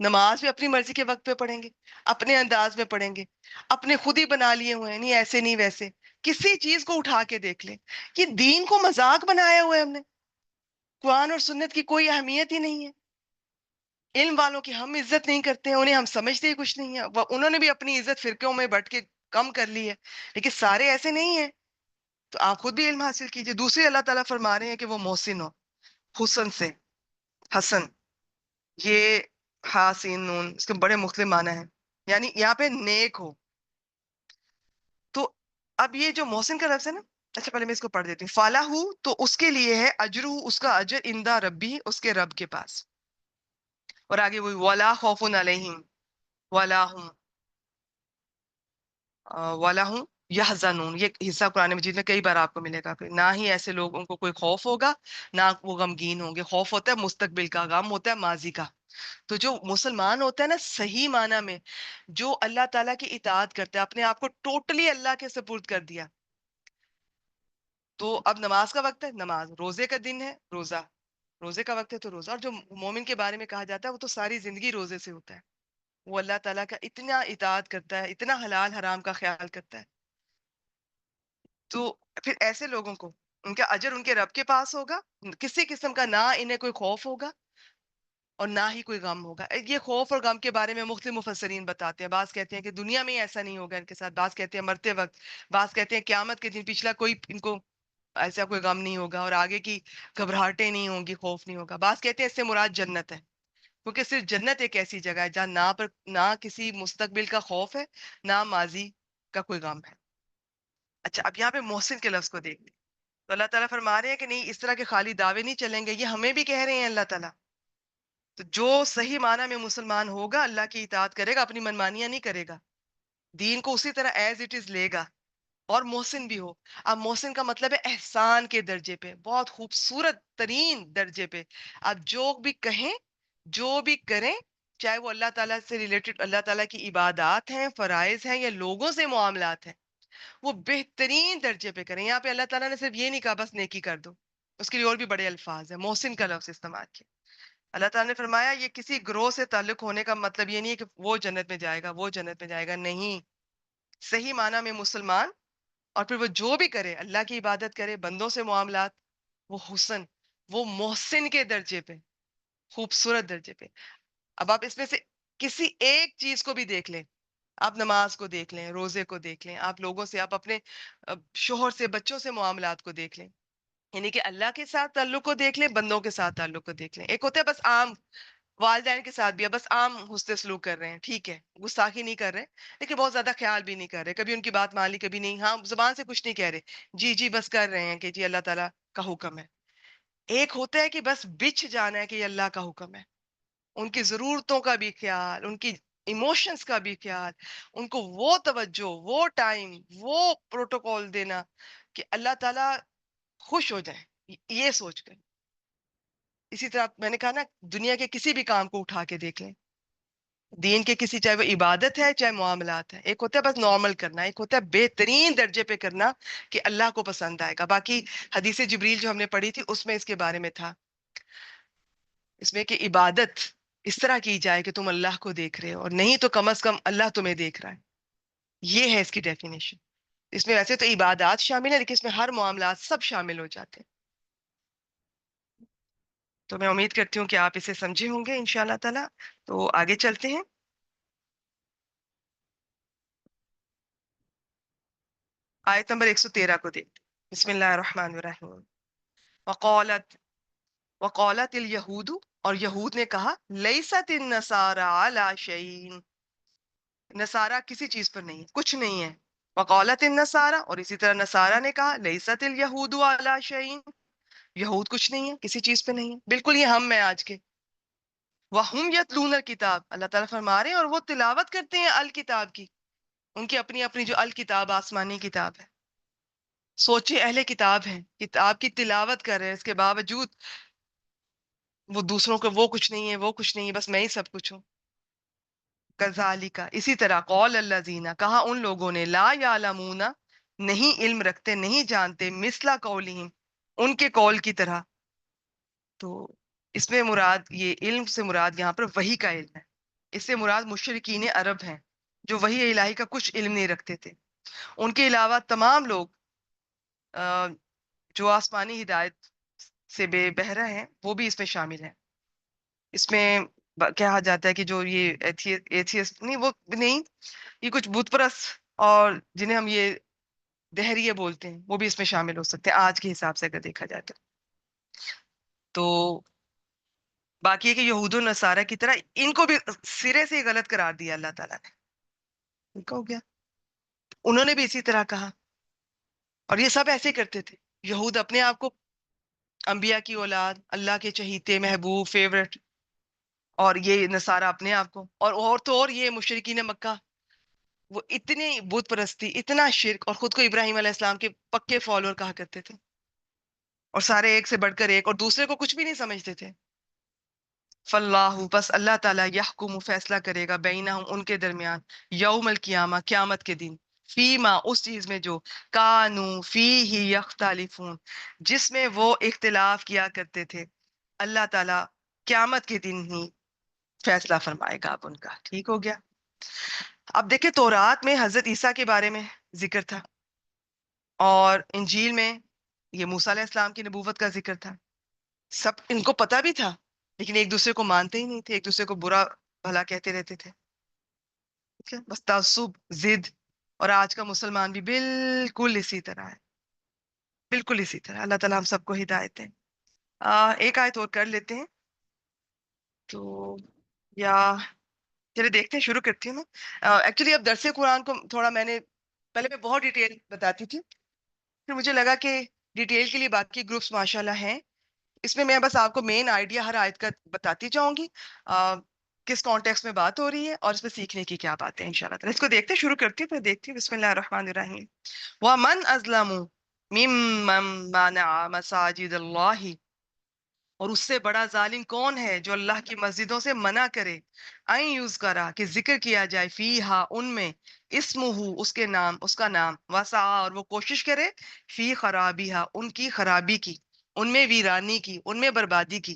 نماز بھی اپنی مرضی کے وقت پہ پڑھیں گے، اپنے انداز میں پڑھیں گے، اپنے خود ہی بنا لیے ہوئے ہیں، نہیں ایسے نہیں ویسے. کسی چیز کو اٹھا کے دیکھ لیں، یہ دین کو مذاق بنایا ہوا ہے ہم نے. قرآن اور سنت کی کوئی اہمیت ہی نہیں ہے. علم والوں کی ہم عزت نہیں کرتے ہیں، انہیں ہم سمجھتے ہی کچھ نہیں ہے. انہوں نے بھی اپنی عزت فرقوں میں بٹ کے کم کر لی ہے، لیکن سارے ایسے نہیں ہیں. تو آپ خود بھی علم حاصل کیجئے. دوسری اللہ تعالیٰ فرما رہے ہیں کہ وہ محسن ہو، حسن سے. حسن، یہ ہا سین نون، اس کے بڑے مختلف معنی ہیں. یعنی یہاں پہ نیک ہو. تو اب یہ جو محسن کا لفظ ہے نا، اچھا پہلے میں اس کو پڑھ دیتی ہوں. فلاح، تو اس کے لیے ہے اجرہ، اس کا اجر اندہ ربی، اس کے رب کے پاس. اور آگے وہی ولا خوف علیہم ولا ہم ولا ہم یحزنون. یہ حصہ قرآن مجید میں کئی بار آپ کو ملے گا کہ نہ ہی ایسے لوگوں کو کوئی خوف ہوگا، نہ وہ غمگین ہوں گے. خوف ہوتا ہے مستقبل کا، غم ہوتا ہے ماضی کا. تو جو مسلمان ہوتا ہے نا صحیح معنی میں، جو اللہ تعالیٰ کی اطاعت کرتا ہے، اپنے آپ کو ٹوٹلی اللہ کے سپرد کر دیا. تو اب نماز کا وقت ہے، نماز. روزے کا دن ہے، روزہ. روزے کا وقت ہے تو روزہ. اور جو مومن کے بارے میں کہا جاتا ہے وہ تو ساری زندگی روزے سے ہوتا ہے. وہ اللہ تعالیٰ کا اتنا اطاعت کرتا ہے، اتنا حلال حرام کا خیال کرتا ہے. تو پھر ایسے لوگوں کو ان کا اجر ان کے رب کے پاس ہوگا. کسی قسم کا نہ انہیں کوئی خوف ہوگا اور نہ ہی کوئی غم ہوگا. یہ خوف اور غم کے بارے میں مختلف مفسرین بتاتے ہیں. بعض کہتے ہیں کہ دنیا میں ہی ایسا نہیں ہوگا ان کے ساتھ، بعض کہتے ہیں مرتے وقت، بعض کہتے ہیں قیامت کے دن پچھلا کوئی ان کو ایسا کوئی غم نہیں ہوگا اور آگے کی گھبراہٹیں نہیں ہوں گی، خوف نہیں ہوگا. بعض کہتے ہیں اس سے مراد جنت ہے، کیونکہ صرف جنت ایک ایسی جگہ ہے جہاں نہ کسی مستقبل کا خوف ہے، نہ ماضی کا کوئی غم ہے. اچھا اب یہاں پہ محسن کے لفظ کو دیکھ لیں. تو اللہ تعالیٰ فرما رہے ہیں کہ نہیں، اس طرح کے خالی دعوے نہیں چلیں گے. یہ ہمیں بھی کہہ رہے ہیں اللہ تعالیٰ. تو جو صحیح معنی میں مسلمان ہوگا، اللہ کی اطاعت کرے گا، اپنی منمانیاں نہیں کرے گا، دین کو اسی طرح ایز اٹ از لے گا، اور محسن بھی ہو. اب محسن کا مطلب ہے احسان کے درجے پہ، بہت خوبصورت ترین درجے پہ. آپ جو بھی کہیں، جو بھی کریں، چاہے وہ اللہ تعالیٰ سے ریلیٹڈ، اللہ تعالیٰ کی عبادات ہیں، فرائض ہیں، یا لوگوں سے معاملات ہیں، وہ بہترین درجے پہ کریں. یہاں پہ اللہ تعالیٰ نے صرف یہ نہیں کہا بس نیکی کر دو، اس کے لیے اور بھی بڑے الفاظ ہیں. محسن کا لفظ استعمال کیا. اللہ تعالیٰ نے فرمایا یہ کسی گروہ سے تعلق ہونے کا مطلب یہ نہیں ہے کہ وہ جنت میں جائے گا، وہ جنت میں جائے گا. نہیں، صحیح معنی میں مسلمان، اور پھر وہ جو بھی کرے، اللہ کی عبادت کرے، بندوں سے معاملات، وہ حسن، وہ محسن کے درجے پہ، خوبصورت درجے پہ. اب آپ اس میں سے کسی ایک چیز کو بھی دیکھ لیں. آپ نماز کو دیکھ لیں، روزے کو دیکھ لیں، آپ لوگوں سے، آپ اپنے شوہر سے، بچوں سے معاملات کو دیکھ لیں. یعنی کہ اللہ کے ساتھ تعلق کو دیکھ لیں، بندوں کے ساتھ تعلق کو دیکھ لیں. ایک ہوتا ہے بس عام، والدین کے ساتھ بھی ہے، بس عام حسن سلوک کر رہے ہیں، ٹھیک ہے، گستاخی نہیں کر رہے، لیکن بہت زیادہ خیال بھی نہیں کر رہے، کبھی ان کی بات مان لی، کبھی نہیں، ہاں زبان سے کچھ نہیں کہہ رہے، جی جی بس کر رہے ہیں کہ جی اللہ تعالیٰ کا حکم ہے. ایک ہوتا ہے کہ بس بچھ جانا ہے کہ یہ اللہ کا حکم ہے، ان کی ضرورتوں کا بھی خیال، ان کی ایموشنز کا بھی خیال، ان کو وہ توجہ، وہ ٹائم، وہ پروٹوکول دینا کہ اللہ تعالیٰ خوش ہو جائے، یہ سوچ کر. اسی طرح میں نے کہا نا، دنیا کے کسی بھی کام کو اٹھا کے دیکھ لیں، دین کے کسی، چاہے وہ عبادت ہے چاہے معاملات ہے، ایک ہوتا ہے بس نارمل کرنا، ایک ہوتا ہے بہترین درجے پہ کرنا کہ اللہ کو پسند آئے گا. باقی حدیث جبریل جو ہم نے پڑھی تھی اس میں اس کے بارے میں تھا، اس میں کہ عبادت اس طرح کی جائے کہ تم اللہ کو دیکھ رہے ہو، اور نہیں تو کم از کم اللہ تمہیں دیکھ رہا ہے. یہ ہے اس کی ڈیفینیشن. اس میں ویسے تو عبادات شامل ہے، لیکن اس میں ہر معاملات سب شامل ہو جاتے ہیں. تو میں امید کرتی ہوں کہ آپ اسے سمجھے ہوں گے انشاءاللہ تعالیٰ. تو آگے چلتے ہیں. آیت نمبر 113 کو دیکھ. بسم اللہ الرحمن الرحیم. وقالت وقالت الیہود، اور یہود نے کہا، لیست النصارى علی شیء، نصارہ کسی چیز پر نہیں ہے، کچھ نہیں ہے. وقالت النصارى، اور اسی طرح نصارہ نے کہا، لیست الیہود علی شیء، یہود کچھ نہیں ہے، کسی چیز پہ نہیں ہے. بالکل یہ ہم ہیں آج کے. وَهُمْ يَتْلُونَ الْكِتَابَ، اللہ تعالیٰ فرما رہے ہیں اور وہ تلاوت کرتے ہیں الکتاب کی. ان کی اپنی اپنی جو الکتاب، آسمانی کتاب ہے. سوچے اہل کتاب ہیں، کتاب کی تلاوت کر رہے ہیں، اس کے باوجود وہ دوسروں کو وہ کچھ نہیں ہے، وہ کچھ نہیں ہے، بس میں ہی سب کچھ ہوں. کذالک، اسی طرح، قول الذین، کہا ان لوگوں نے، لا یعلمون، نہیں علم رکھتے، نہیں جانتے، مثلا قولہم، ان کے قول کی طرح. تو اس میں مراد، یہ علم سے مراد یہاں پر وحی کا علم ہے. اس سے مراد مشرکین عرب ہیں جو وحی الہی کا کچھ علم نہیں رکھتے تھے. ان کے علاوہ تمام لوگ جو آسمانی ہدایت سے بے بہرہ ہیں وہ بھی اس میں شامل ہیں. اس میں کہا جاتا ہے کہ جو یہ ایتھیسٹ نہیں، وہ نہیں، یہ کچھ بت پرست اور جنہیں ہم یہ دہریے بولتے ہیں وہ بھی اس میں شامل ہو سکتے ہیں آج کے حساب سے اگر دیکھا جائے تو. باقی ہے کہ یہود و نصارہ کی طرح ان کو بھی سرے سے ہی غلط قرار دیا اللہ تعالیٰ نے. ٹھیک ہو گیا. انہوں نے بھی اسی طرح کہا اور یہ سب ایسے کرتے تھے. یہود اپنے آپ کو انبیاء کی اولاد، اللہ کے چہیتے، محبوب، فیورٹ، اور یہ نصارہ اپنے آپ کو اور تو اور یہ مشرکین مکہ وہ اتنی بت پرستی، اتنا شرک، اور خود کو ابراہیم علیہ السلام کے پکے فالوور کہا کرتے تھے اور سارے ایک سے بڑھ کر ایک اور دوسرے کو کچھ بھی نہیں سمجھتے تھے. فاللہ، بس اللہ تعالیٰ، یحکم، فیصلہ کرے گا، بینہم، ان کے درمیان، یوم القیامہ، قیامت کے دن، فیما، اس چیز میں جو کانو فیہ یختلفون، جس میں وہ اختلاف کیا کرتے تھے. اللہ تعالیٰ قیامت کے دن ہی فیصلہ فرمائے گا اب ان کا. ٹھیک ہو گیا. اب دیکھیں تورات میں حضرت عیسیٰ کے بارے میں ذکر تھا اور انجیل میں یہ موسیٰ علیہ السلام کی نبوت کا ذکر تھا. سب ان کو پتہ بھی تھا لیکن ایک دوسرے کو مانتے ہی نہیں تھے، ایک دوسرے کو برا بھلا کہتے رہتے تھے. ٹھیک ہے، بس تعصب، ضد. اور آج کا مسلمان بھی بالکل اسی طرح ہے، بالکل اسی طرح. اللہ تعالیٰ ہم سب کو ہدایت دے. ایک آیت اور کر لیتے ہیں تو، یا چلے دیکھتے ہیں، شروع کرتی ہوں میں. ایکچولی اب درس قرآن کو تھوڑا میں نے پہلے میں بہت ڈیٹیل بتاتی تھی، پھر مجھے لگا کہ ڈیٹیل کے لیے باقی گروپس ماشاءاللہ ہیں. اس میں میں بس آپ کو مین آئیڈیا ہر آیت کا بتاتی جاؤں گی، کس کانٹیکس میں بات ہو رہی ہے اور اس میں سیکھنے کی کیا باتیں ہیں انشاءاللہ تعالیٰ. اس کو دیکھتے شروع کرتی ہوں، پھر دیکھتی ہوں. بسم اللہ الرحمن الرحیم. وَمَنْ أَظْلَمُ مِمَّنْ مَنَعَ مَسَاجِدَ اللَّهِ، اور اس سے بڑا ظالم کون ہے جو اللہ کی مسجدوں سے منع کرے، این یوز کرا، کہ ذکر کیا جائے، فیہا، ان میں، اسمہ، اس کے نام، اس کا نام، وسعا، اور وہ کوشش کرے، فی خرابیہا، ان کی خرابی کی، ان میں ویرانی کی، ان میں بربادی کی.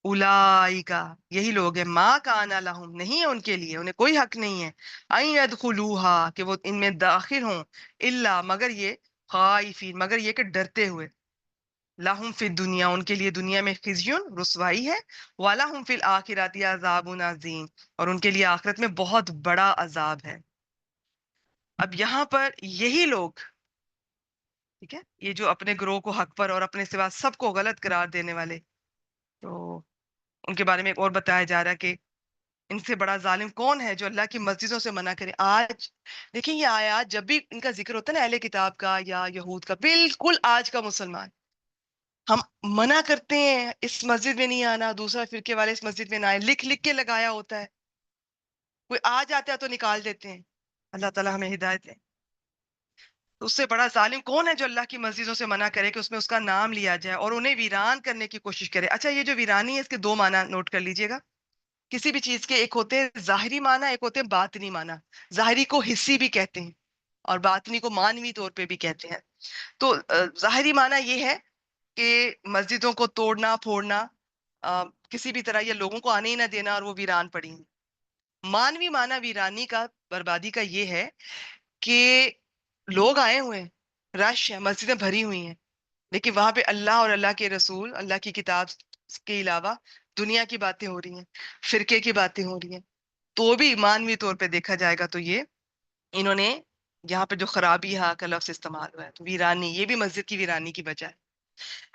اولائکا، یہی لوگ ہیں، ما کان لہم، نہیں ہے ان کے لیے، انہیں کوئی حق نہیں ہے، ان یدخلوہا، کہ وہ ان میں داخل ہوں، الا، مگر یہ، خائفین، مگر یہ کہ ڈرتے ہوئے. لہم فی الدنیا، ان کے لیے دنیا میں خزیون، رسوائی ہے، وَلَهُمْ فی الآخرۃ عذاب عظیم، اور ان کے لیے آخرت میں بہت بڑا عذاب ہے. اب یہاں پر یہی لوگ، ٹھیک ہے، یہ جو اپنے گروہ کو حق پر اور اپنے سوا سب کو غلط قرار دینے والے، تو ان کے بارے میں ایک اور بتایا جا رہا ہے کہ ان سے بڑا ظالم کون ہے جو اللہ کی مسجدوں سے منع کرے. آج دیکھیں یہ آیات جب بھی ان کا ذکر ہوتا ہے نا، اہل کتاب کا یا یہود کا، بالکل آج کا مسلمان، ہم منع کرتے ہیں اس مسجد میں نہیں آنا، دوسرا فرقے والے اس مسجد میں نہ آئے، لکھ لکھ کے لگایا ہوتا ہے، کوئی آ جاتا ہے تو نکال دیتے ہیں. اللہ تعالیٰ ہمیں ہدایت دے. تو اس سے بڑا ظالم کون ہے جو اللہ کی مسجدوں سے منع کرے کہ اس میں اس کا نام لیا جائے اور انہیں ویران کرنے کی کوشش کرے. اچھا، یہ جو ویرانی ہے اس کے دو معنی نوٹ کر لیجئے گا کسی بھی چیز کے. ایک ہوتے ہیں ظاہری معنی، ایک ہوتے ہیں باطنی معنی. ظاہری کو حسی بھی کہتے ہیں اور باطنی کو مانوی طور پہ بھی کہتے ہیں. تو ظاہری معنی یہ ہے کہ مسجدوں کو توڑنا پھوڑنا، کسی بھی طرح یہ لوگوں کو آنے ہی نہ دینا اور وہ ویران پڑی ہیں. مانوی معنی ویرانی کا، بربادی کا، یہ ہے کہ لوگ آئے ہوئے ہیں، رش ہے، مسجدیں بھری ہوئی ہیں، لیکن وہاں پہ اللہ اور اللہ کے رسول، اللہ کی کتاب کے علاوہ دنیا کی باتیں ہو رہی ہیں، فرقے کی باتیں ہو رہی ہیں. تو بھی مانوی طور پہ دیکھا جائے گا تو یہ انہوں نے یہاں پہ جو خرابی ہا کا لفظ استعمال ہوا ہے، تو ویرانی، یہ بھی مسجد کی ویرانی کی وجہ ہے.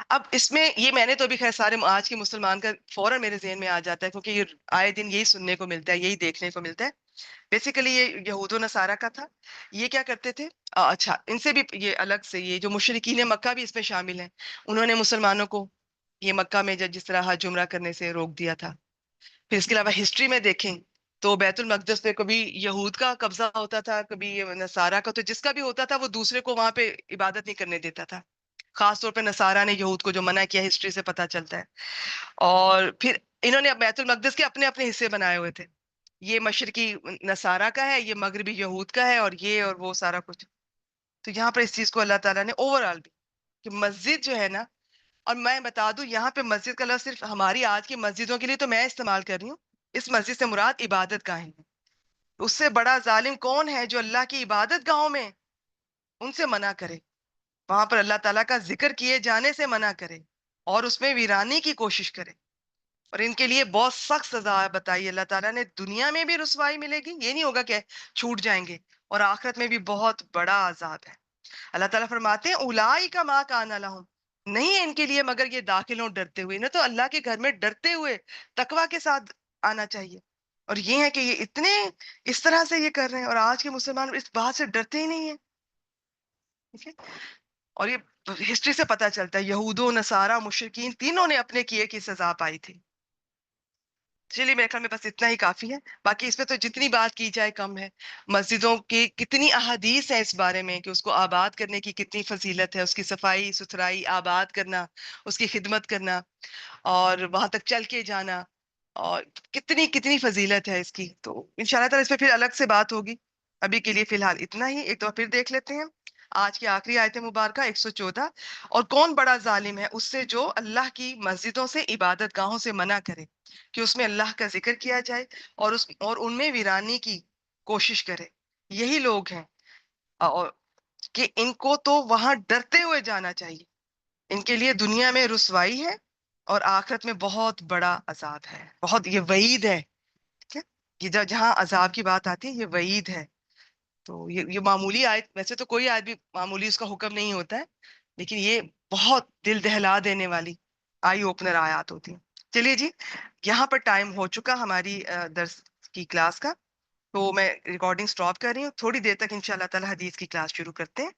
اب اس میں یہ میں نے تو بھی خیر سارے آج کے مسلمان کا فوراً میرے ذہن میں آ جاتا ہے، کیونکہ یہ آئے دن یہی سننے کو ملتا ہے، یہی دیکھنے کو ملتا ہے. بیسیکلی یہ یہود و نصارہ کا تھا. یہ کیا کرتے تھے، اچھا ان سے بھی یہ الگ سے، یہ جو مشرکین مکہ بھی اس میں شامل ہیں، انہوں نے مسلمانوں کو یہ مکہ میں جس طرح حج عمرہ کرنے سے روک دیا تھا. پھر اس کے علاوہ ہسٹری میں دیکھیں تو بیت المقدس پہ کبھی یہود کا قبضہ ہوتا تھا، کبھی نصارہ کا، تو جس کا بھی ہوتا تھا وہ دوسرے کو وہاں پہ عبادت نہیں کرنے دیتا تھا. خاص طور پہ نصارہ نے یہود کو جو منع کیا، ہسٹری سے پتہ چلتا ہے. اور پھر انہوں نے بیت المقدس کے اپنے اپنے حصے بنائے ہوئے تھے، یہ مشرقی نصارہ کا ہے، یہ مغربی یہود کا ہے، اور یہ اور وہ سارا کچھ. تو یہاں پر اس چیز کو اللہ تعالیٰ نے اوور آل بھی، کہ مسجد جو ہے نا، اور میں بتا دوں یہاں پہ مسجد کا لفظ صرف ہماری آج کی مسجدوں کے لیے تو میں استعمال کر رہی ہوں، اس مسجد سے مراد عبادت گاہیں ہیں. اس سے بڑا ظالم کون ہے جو اللہ کی عبادت گاہوں میں ان سے منع کرے, وہاں پر اللہ تعالیٰ کا ذکر کیے جانے سے منع کرے اور اس میں ویرانی کی کوشش کرے. اور ان کے لیے بہت سخت سزا بتائی اللہ تعالیٰ نے. دنیا میں بھی رسوائی ملے گی, یہ نہیں ہوگا کہ چھوٹ جائیں گے, اور آخرت میں بھی بہت بڑا عذاب ہے. اللہ تعالیٰ فرماتے ہیں اولئک ما کان لہم, نہیں ان کے لیے مگر یہ داخل ہوں ڈرتے ہوئے. انہیں تو اللہ کے گھر میں ڈرتے ہوئے تقوی کے ساتھ آنا چاہیے, اور یہ ہے کہ یہ اتنے اس طرح سے یہ کر رہے ہیں, اور آج کے مسلمان اس بات سے ڈرتے ہی نہیں ہیں. ٹھیک ہے, اور یہ ہسٹری سے پتہ چلتا ہے یہود و نصارہ مشرکین تینوں نے اپنے کیے کی سزا پائی تھی. چلیے میرے خیال میں بس اتنا ہی کافی ہے, باقی اس پہ تو جتنی بات کی جائے کم ہے. مسجدوں کی کتنی احادیث ہیں اس بارے میں کہ اس کو آباد کرنے کی کتنی فضیلت ہے, اس کی صفائی ستھرائی آباد کرنا, اس کی خدمت کرنا, اور وہاں تک چل کے جانا, اور کتنی کتنی فضیلت ہے اس کی. تو انشاءاللہ تعالیٰ اس پہ پھر الگ سے بات ہوگی. ابھی کے لیے فی الحال اتنا ہی. ایک دفعہ پھر دیکھ لیتے ہیں آج کی آخری آیت مبارکہ 114. اور کون بڑا ظالم ہے اس سے جو اللہ کی مسجدوں سے عبادت گاہوں سے منع کرے کہ اس میں اللہ کا ذکر کیا جائے اور ان میں ویرانی کی کوشش کرے. یہی لوگ ہیں, اور کہ ان کو تو وہاں ڈرتے ہوئے جانا چاہیے. ان کے لیے دنیا میں رسوائی ہے اور آخرت میں بہت بڑا عذاب ہے. بہت یہ وعید ہے. ٹھیک ہے, یہ جہاں عذاب کی بات آتی ہے یہ وعید ہے. تو یہ معمولی آیت, ویسے تو کوئی آیت بھی معمولی اس کا حکم نہیں ہوتا ہے, لیکن یہ بہت دل دہلا دینے والی آئی اوپنر آیات ہوتی ہیں. چلیے جی, یہاں پر ٹائم ہو چکا ہماری درس کی کلاس کا, تو میں ریکارڈنگ سٹاپ کر رہی ہوں. تھوڑی دیر تک انشاءاللہ تعالی حدیث کی کلاس شروع کرتے ہیں.